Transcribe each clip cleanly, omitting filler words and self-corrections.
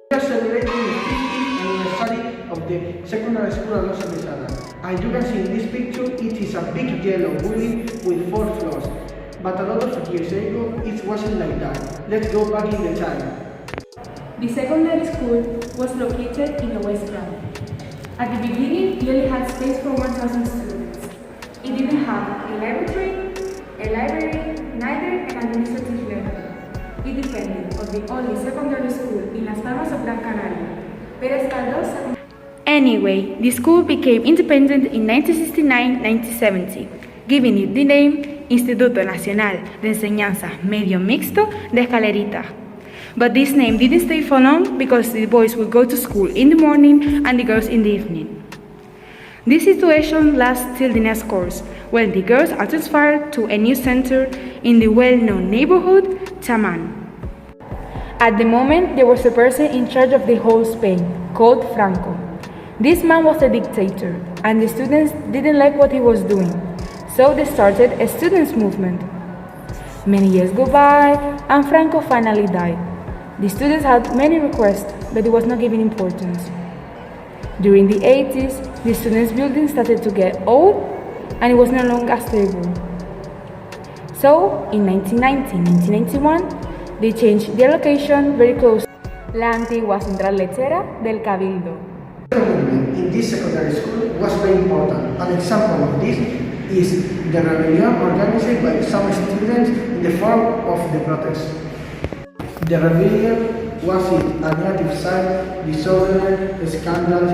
We are celebrating the 50th anniversary of the secondary school at Los Angeles. As you can see in this picture, it is a big yellow building with 4 floors. But a lot of years ago, it wasn't like that. Let's go back in the time. The secondary school was located in the West Ground. At the beginning, it only had space for 1,000 students. It didn't have a library, neither an administrative level. It depended on the only secondary school in Las Palmas of Gran Canaria, Pérez Caldós. Anyway, the school became independent in 1969-1970, giving it the name Instituto Nacional de Enseñanza Medio Mixto de Escalerita. But this name didn't stay for long because the boys would go to school in the morning and the girls in the evening. This situation lasts till the next course, when the girls are transferred to a new center in the well-known neighborhood, Chamán. At the moment, there was a person in charge of the whole Spain, called Franco. This man was a dictator, and the students didn't like what he was doing, so they started a students' movement. Many years go by, and Franco finally died. The students had many requests, but it was not given importance. During the 80s, the students' building started to get old, and it was no longer stable. So, in 1990-1991, they changed their location very close. La antigua central lechera del Cabildo. The movement in this secondary school was very important. An example of this is the rebellion organized by some students in the form of the protest. The rebellion was it a negative side, disorder, scandals,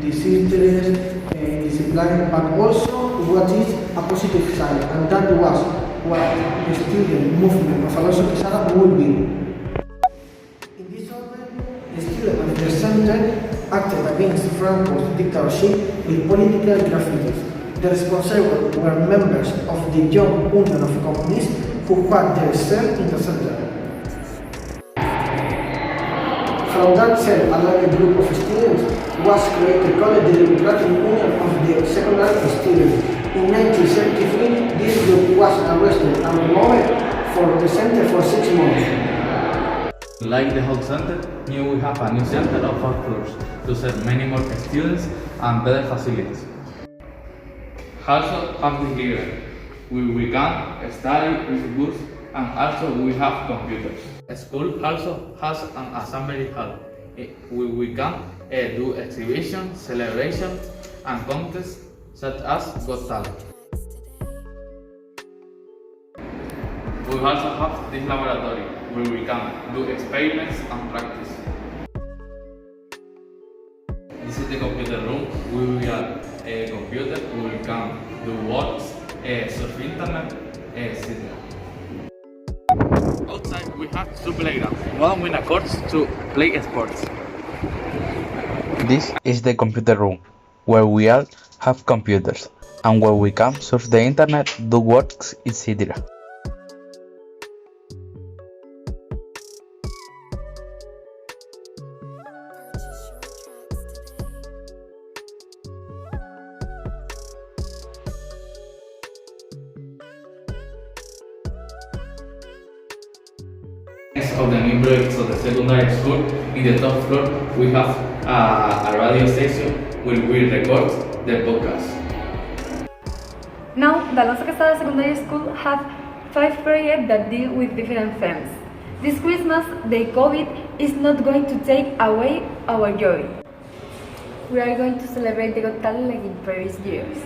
diseases, discipline, but also what is a positive side, and that was what the student movement of Alonso Quesada would be. In this order, the students of the center acted against Franco's dictatorship with political graffitis. The responsible were members of the Young Union of Communists who had their cell in the center. From that cell, another group of students was created called the Democratic Union of the Secondary Students. In 1973, this group was arrested and removed from the center for 6 months. Like the whole center, we have a new center of 4 floors to serve many more students and better facilities. Also have the library, where we can study with books, and also we have computers. The school also has an assembly hall, where we can do exhibitions, celebrations, and contests such as Got Talent. We also have this laboratory, where we can do experiments and practice. This is the computer room, where we have a computer, where we can do works, surf internet, etc. Outside we have 2 playgrounds, one with a court to play sports. This is the computer room, where we all have computers, and where we can surf the internet, do works, etc. Of the new projects of the secondary school, in the top floor we have a radio station where we record the podcast. Now, the Alonso Quesada Secondary School have 5 projects that deal with different themes. This Christmas, the COVID is not going to take away our joy. We are going to celebrate the Got Talent like in previous years.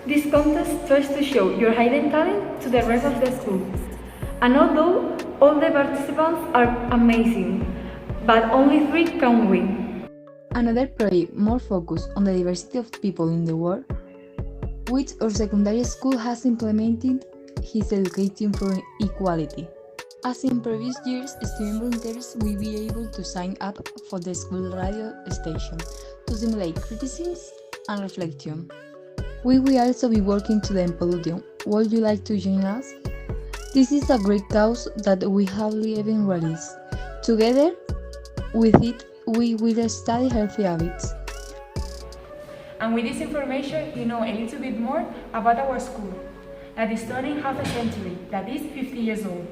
This contest tries to show your hidden talent to the rest of the school. And although all the participants are amazing, but only 3 can win. Another project more focused on the diversity of people in the world, which our secondary school has implemented, is Educating for Equality. As in previous years, student volunteers will be able to sign up for the school radio station to simulate criticism and reflection. We will also be working to the Impolution. Would you like to join us? This is a great cause that we hardly even realize. Together with it, we will study healthy habits. And with this information, you know a little bit more about our school, that is turning half a century, that is 50 years old.